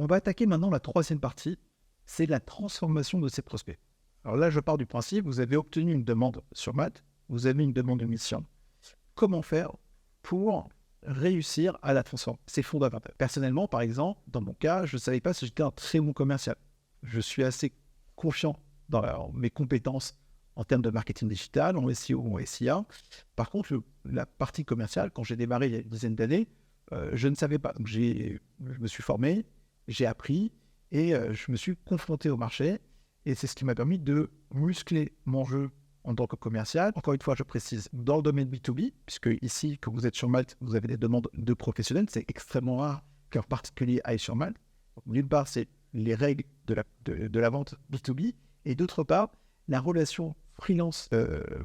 On va attaquer maintenant la troisième partie, c'est la transformation de ces prospects. Alors là, je pars du principe, vous avez obtenu une demande sur Malte, vous avez une demande de mission. Comment faire pour réussir à la transformer? C'est fondamental. Personnellement, par exemple, dans mon cas, je ne savais pas si j'étais un très bon commercial. Je suis assez confiant dans mes compétences en termes de marketing digital, en SEO ou en SIA. Par contre, la partie commerciale, quand j'ai démarré il y a une dizaine d'années, je ne savais pas. Donc, je me suis formé, j'ai appris et je me suis confronté au marché. Et c'est ce qui m'a permis de muscler mon jeu en tant que commercial. Encore une fois, je précise, dans le domaine B2B, puisque ici, quand vous êtes sur Malte, vous avez des demandes de professionnels. C'est extrêmement rare qu'un particulier aille sur Malte. Donc, d'une part, c'est les règles de la vente B2B. Et d'autre part, la relation freelance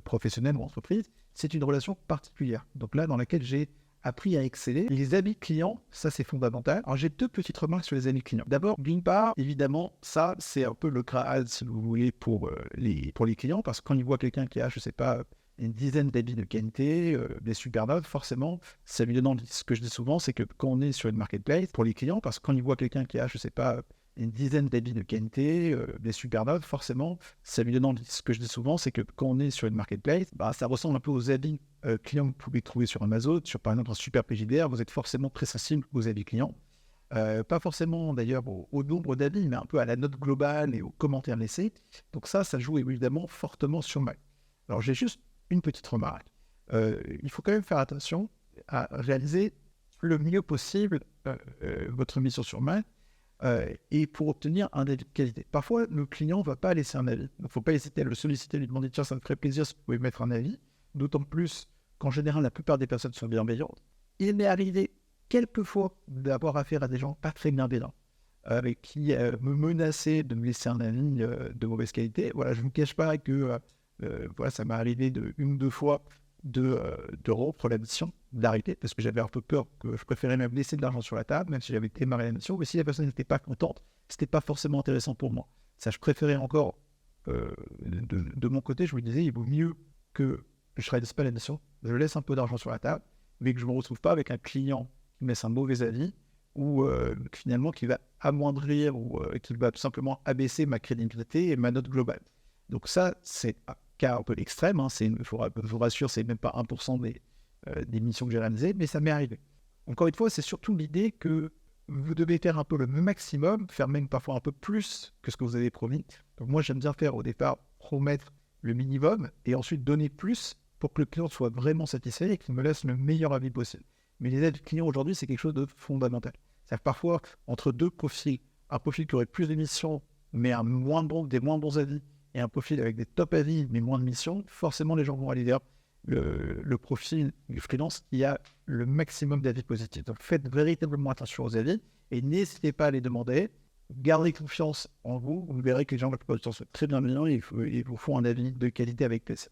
professionnel ou entreprise, c'est une relation particulière. Donc là, dans laquelle j'ai appris à exceller. Les avis clients, ça c'est fondamental. Alors j'ai deux petites remarques sur les avis clients. D'abord, d'une part, évidemment, ça c'est un peu le Graal, si vous voulez, pour les clients, parce que quand ils voient quelqu'un qui a, je sais pas, une dizaine d'avis de qualité, des super notes, forcément, ça lui donne envie. Ce que je dis souvent, c'est que quand on est sur une marketplace, pour les clients, parce que quand ils voient quelqu'un qui a, je sais pas, une dizaine d'avis de qualité, des super notes, forcément, ça lui donne envie. Ce que je dis souvent, c'est que quand on est sur une marketplace, ça ressemble un peu aux avis clients que vous pouvez trouver sur Amazon, sur par exemple un super PJDR, vous êtes forcément très sensible aux avis clients. Pas forcément d'ailleurs au nombre d'avis, mais un peu à la note globale et aux commentaires laissés. Donc ça joue évidemment fortement sur Mac. Alors j'ai juste une petite remarque. Il faut quand même faire attention à réaliser le mieux possible votre mission sur Mac et pour obtenir un avis de qualité. Parfois, le client ne va pas laisser un avis. Il ne faut pas hésiter à le solliciter, lui demander tiens, ça me ferait plaisir si vous pouvez mettre un avis. D'autant plus qu'en général, la plupart des personnes sont bienveillantes. Il m'est arrivé quelquefois d'avoir affaire à des gens pas très bienveillants, qui me menaçaient de me laisser un avis de mauvaise qualité. Voilà, je ne vous cache pas que voilà, ça m'est arrivé une ou deux fois de rompre la mission, d'arrêter, parce que j'avais un peu peur, que je préférais même laisser de l'argent sur la table, même si j'avais démarré la mission, mais si la personne n'était pas contente, c'était pas forcément intéressant pour moi. Ça, je préférais encore, de mon côté, je me disais, il vaut mieux que je ne réalise pas la mission, je laisse un peu d'argent sur la table, mais que je ne me retrouve pas avec un client qui me laisse un mauvais avis, ou finalement qui va amoindrir, ou qui va tout simplement abaisser ma crédibilité et ma note globale. Donc ça, c'est un cas un peu extrême, hein, je vous rassure, c'est même pas 1% des missions que j'ai réalisées, mais ça m'est arrivé. Encore une fois, c'est surtout l'idée que vous devez faire un peu le maximum, faire même parfois un peu plus que ce que vous avez promis. Donc moi, j'aime bien faire au départ, promettre le minimum et ensuite donner plus pour que le client soit vraiment satisfait et qu'il me laisse le meilleur avis possible. Mais les aides clients aujourd'hui, c'est quelque chose de fondamental. C'est-à-dire que parfois, entre deux profils, un profil qui aurait plus d'émissions, mais des moins bons avis, et un profil avec des top avis, mais moins de missions, forcément, les gens vont aller vers le profil du freelance qui a le maximum d'avis positifs. Donc, faites véritablement attention aux avis et n'hésitez pas à les demander. Gardez confiance en vous. Vous verrez que les gens, la plupart du temps, sont très bienveillants et ils vous font un avis de qualité avec plaisir.